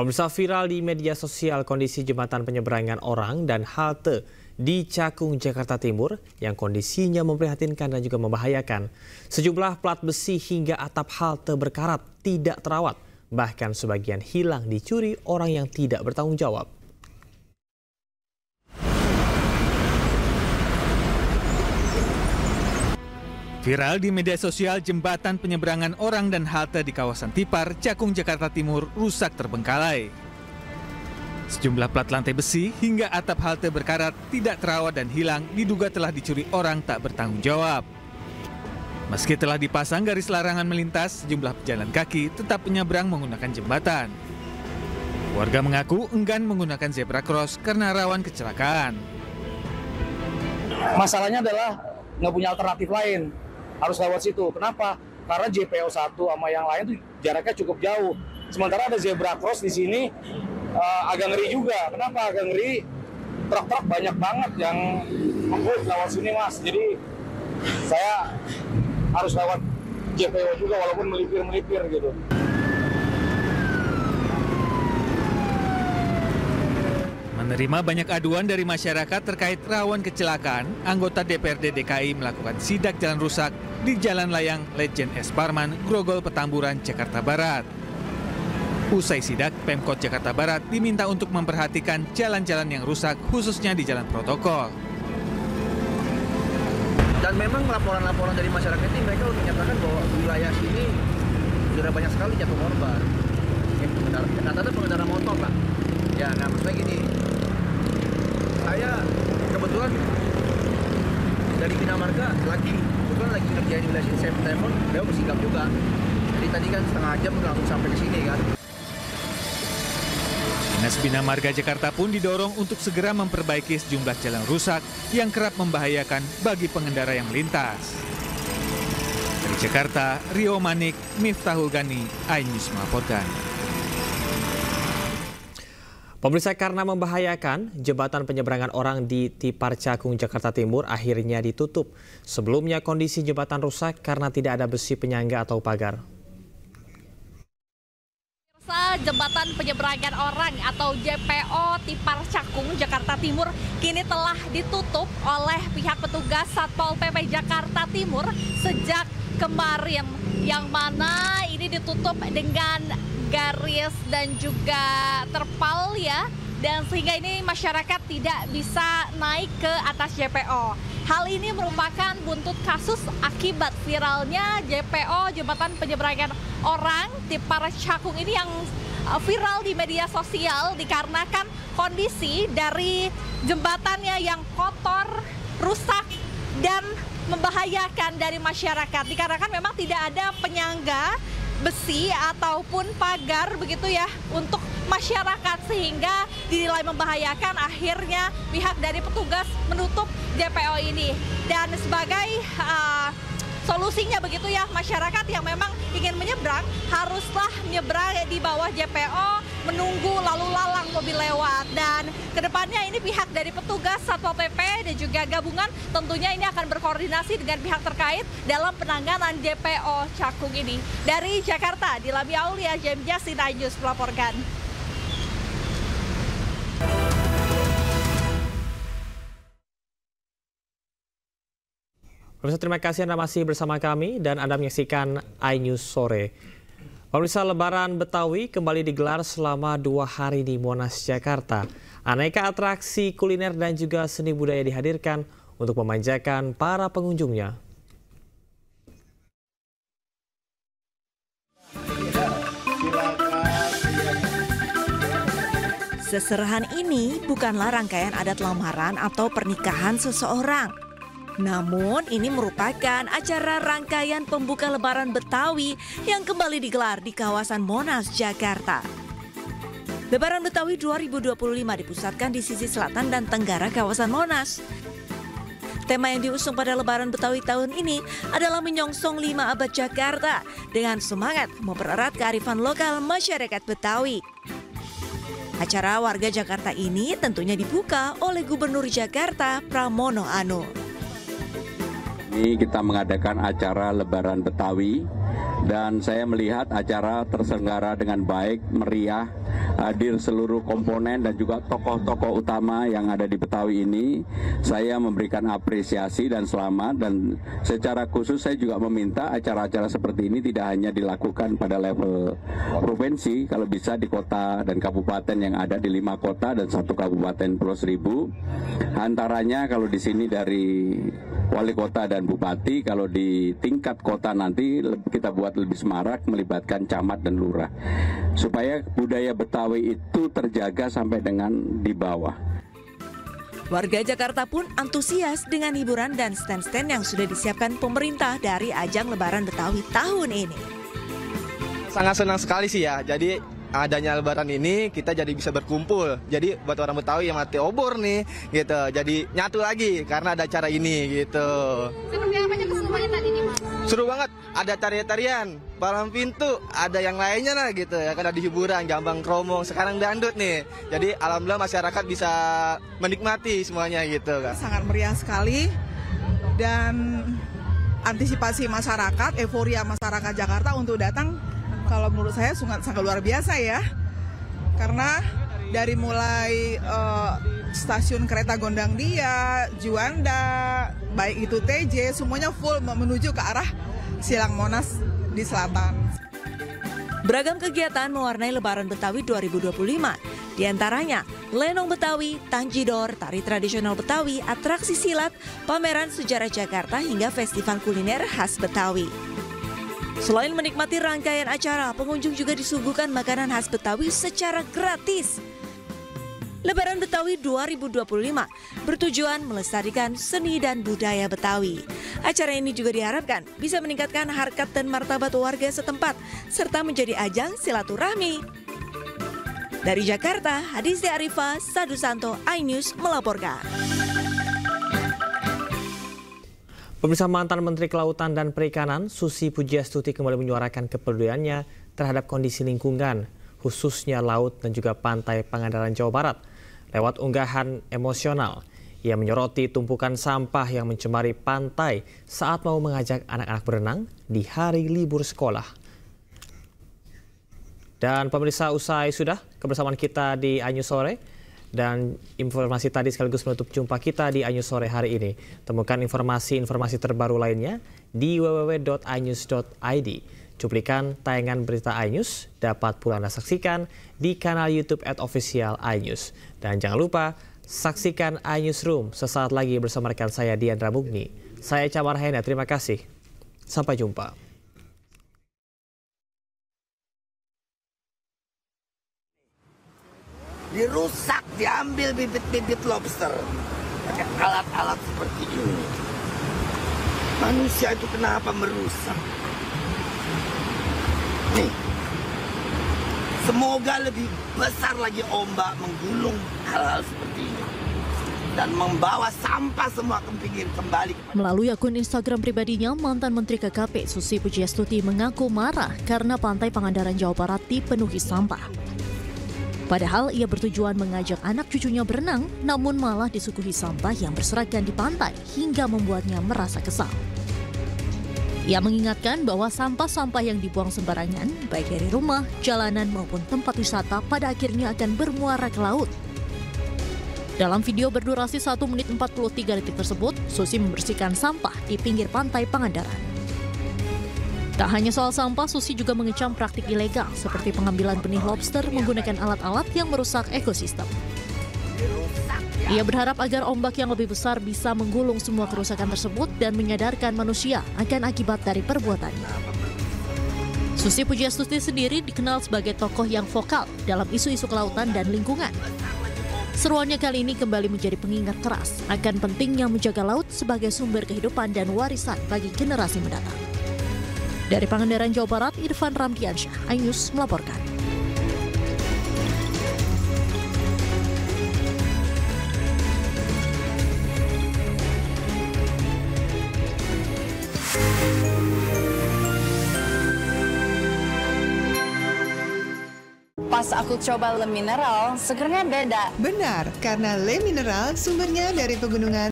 Pemirsa, viral di media sosial kondisi jembatan penyeberangan orang dan halte di Cakung, Jakarta Timur yang kondisinya memprihatinkan dan juga membahayakan. Sejumlah plat besi hingga atap halte berkarat tidak terawat, bahkan sebagian hilang dicuri orang yang tidak bertanggung jawab. Viral di media sosial, jembatan penyeberangan orang dan halte di kawasan Tipar, Cakung, Jakarta Timur rusak terbengkalai. Sejumlah plat lantai besi hingga atap halte berkarat tidak terawat dan hilang diduga telah dicuri orang tak bertanggung jawab. Meski telah dipasang garis larangan melintas, sejumlah pejalan kaki tetap menyeberang menggunakan jembatan. Warga mengaku enggan menggunakan zebra cross karena rawan kecelakaan. Masalahnya adalah nggak punya alternatif lain. Harus lewat situ. Kenapa? Karena JPO 1 sama yang lain tuh jaraknya cukup jauh. Sementara ada zebra cross di sini agak ngeri juga. Kenapa agak ngeri? Truk-truk banyak banget yang ngebut lewat sini, Mas. Jadi saya harus lewat JPO juga walaupun melipir-melipir gitu. Menerima banyak aduan dari masyarakat terkait rawan kecelakaan, anggota DPRD DKI melakukan sidak jalan rusak di Jalan Layang Lejen S. Parman, Grogol, Petamburan, Jakarta Barat. Usai sidak, Pemkot Jakarta Barat diminta untuk memperhatikan jalan-jalan yang rusak, khususnya di jalan protokol. Dan memang laporan-laporan dari masyarakat ini mereka menyatakan bahwa wilayah sini sudah banyak sekali jatuh korban. Kata-kata pengendara motor, Pak. Ya, nah maksudnya gini, saya kebetulan dari Bina Marga lagi ngerjain wilayah sini, saya telepon, beliau bersikap juga. Jadi tadi kan setengah jam langsung sampai ke sini kan. Dinas Bina Marga Jakarta pun didorong untuk segera memperbaiki sejumlah jalan rusak yang kerap membahayakan bagi pengendara yang melintas. Dari Jakarta, Rio Manik, Miftahul Gani, iNews melaporkan. Pemirsa, karena membahayakan, jembatan penyeberangan orang di Tipar Cakung, Jakarta Timur akhirnya ditutup. Sebelumnya kondisi jembatan rusak karena tidak ada besi penyangga atau pagar. Jembatan penyeberangan orang atau JPO Tipar Cakung, Jakarta Timur kini telah ditutup oleh pihak petugas Satpol PP Jakarta Timur sejak kemarin, yang mana ini ditutup dengan garis dan juga terpal ya, dan sehingga ini masyarakat tidak bisa naik ke atas JPO. Hal ini merupakan buntut kasus akibat viralnya JPO, jembatan penyeberangan orang Tipar Cakung ini, yang viral di media sosial dikarenakan kondisi dari jembatannya yang kotor, rusak, dan membahayakan dari masyarakat. Dikarenakan memang tidak ada penyangga besi ataupun pagar begitu ya untuk masyarakat, sehingga dinilai membahayakan. Akhirnya pihak dari petugas menutup JPO ini, dan sebagai solusinya begitu ya, masyarakat yang memang ingin menyeberang haruslah menyeberang di bawah JPO, menunggu lalu lalang mobil lewat. Dan kedepannya ini pihak dari petugas Satpol PP dan juga gabungan tentunya ini akan berkoordinasi dengan pihak terkait dalam penanganan JPO Cakung ini. Dari Jakarta, Dilami Aulia, James Justin, iNews melaporkan. Pemirsa, terima kasih Anda masih bersama kami dan Anda menyaksikan iNews Sore. Pemirsa, Lebaran Betawi kembali digelar selama 2 hari di Monas, Jakarta. Aneka atraksi kuliner dan juga seni budaya dihadirkan untuk memanjakan para pengunjungnya. Seserahan ini bukanlah rangkaian adat lamaran atau pernikahan seseorang. Namun ini merupakan acara rangkaian pembuka Lebaran Betawi yang kembali digelar di kawasan Monas, Jakarta. Lebaran Betawi 2025 dipusatkan di sisi selatan dan tenggara kawasan Monas. Tema yang diusung pada Lebaran Betawi tahun ini adalah menyongsong 5 abad Jakarta dengan semangat mempererat kearifan lokal masyarakat Betawi. Acara warga Jakarta ini tentunya dibuka oleh Gubernur Jakarta Pramono Anung. Ini kita mengadakan acara Lebaran Betawi dan saya melihat acara terselenggara dengan baik, meriah, hadir seluruh komponen dan juga tokoh-tokoh utama yang ada di Betawi ini. Saya memberikan apresiasi dan selamat, dan secara khusus saya juga meminta acara-acara seperti ini tidak hanya dilakukan pada level provinsi, kalau bisa di kota dan kabupaten yang ada di 5 kota dan 1 kabupaten Pulau Seribu. Antaranya kalau di sini dari wali kota dan bupati, kalau di tingkat kota nanti kita buat lebih semarak melibatkan camat dan lurah, supaya budaya Betawi itu terjaga sampai dengan di bawah. Warga Jakarta pun antusias dengan hiburan dan stand-stand yang sudah disiapkan pemerintah dari ajang Lebaran Betawi tahun ini. Sangat senang sekali sih ya, jadi adanya Lebaran ini kita jadi bisa berkumpul. Jadi buat orang Betawi yang mati obor nih gitu, jadi nyatu lagi karena ada acara ini gitu. Seperti apa aja keseruannya tadi nih, Mas? Seru banget, ada tarian-tarian, palang pintu, ada yang lainnya lah gitu ya, kan ada hiburan, gambang kromong, sekarang dangdut nih. Jadi alhamdulillah masyarakat bisa menikmati semuanya gitu kan. Sangat meriah sekali, dan antisipasi masyarakat, euforia masyarakat Jakarta untuk datang, kalau menurut saya sangat luar biasa ya. Karena dari mulai stasiun kereta Gondangdia, Juanda, baik itu TJ, semuanya full menuju ke arah Silang Monas di selatan. Beragam kegiatan mewarnai Lebaran Betawi 2025. Di antaranya Lenong Betawi, Tanjidor, tari tradisional Betawi, atraksi silat, pameran sejarah Jakarta hingga festival kuliner khas Betawi. Selain menikmati rangkaian acara, pengunjung juga disuguhkan makanan khas Betawi secara gratis. Lebaran Betawi 2025 bertujuan melestarikan seni dan budaya Betawi. Acara ini juga diharapkan bisa meningkatkan harkat dan martabat warga setempat, serta menjadi ajang silaturahmi. Dari Jakarta, Hadisti Arifah, Sadu Santo, iNews melaporkan. Pemirsa, mantan Menteri Kelautan dan Perikanan Susi Pujiastuti kembali menyuarakan kepeduliannya terhadap kondisi lingkungan, khususnya laut dan juga pantai Pangandaran, Jawa Barat. Lewat unggahan emosional, ia menyoroti tumpukan sampah yang mencemari pantai saat mau mengajak anak-anak berenang di hari libur sekolah. Dan pemirsa, usai sudah kebersamaan kita di iNews Sore. Dan informasi tadi sekaligus menutup jumpa kita di iNews Sore hari ini. Temukan informasi-informasi terbaru lainnya di www.inews.id. Cuplikan tayangan berita iNews dapat pula Anda saksikan di kanal YouTube @official iNews. Dan jangan lupa saksikan iNewsroom sesaat lagi bersama rekan saya Diandra Mugni. Saya Camar Hena, terima kasih. Sampai jumpa. Dirusak, diambil bibit-bibit lobster pakai alat-alat seperti ini. Manusia itu kenapa merusak? Nih, semoga lebih besar lagi ombak menggulung hal-hal seperti ini dan membawa sampah semua ke pinggir kembali. Melalui akun Instagram pribadinya, mantan Menteri KKP Susi Pujiastuti mengaku marah karena pantai Pangandaran, Jawa Barat dipenuhi sampah. Padahal ia bertujuan mengajak anak cucunya berenang, namun malah disuguhi sampah yang berserakan di pantai hingga membuatnya merasa kesal. Ia mengingatkan bahwa sampah-sampah yang dibuang sembarangan, baik dari rumah, jalanan maupun tempat wisata, pada akhirnya akan bermuara ke laut. Dalam video berdurasi 1 menit 43 detik tersebut, Susi membersihkan sampah di pinggir pantai Pangandaran. Tak hanya soal sampah, Susi juga mengecam praktik ilegal seperti pengambilan benih lobster menggunakan alat-alat yang merusak ekosistem. Ia berharap agar ombak yang lebih besar bisa menggulung semua kerusakan tersebut dan menyadarkan manusia akan akibat dari perbuatannya. Susi Pujiastuti sendiri dikenal sebagai tokoh yang vokal dalam isu-isu kelautan dan lingkungan. Seruannya kali ini kembali menjadi pengingat keras akan pentingnya menjaga laut sebagai sumber kehidupan dan warisan bagi generasi mendatang. Dari Pangandaran, Jawa Barat, Irfan Ramdiansyah, iNews melaporkan. Pas aku coba Le Mineral, segernya beda. Benar, karena Le Mineral sumbernya dari pegunungan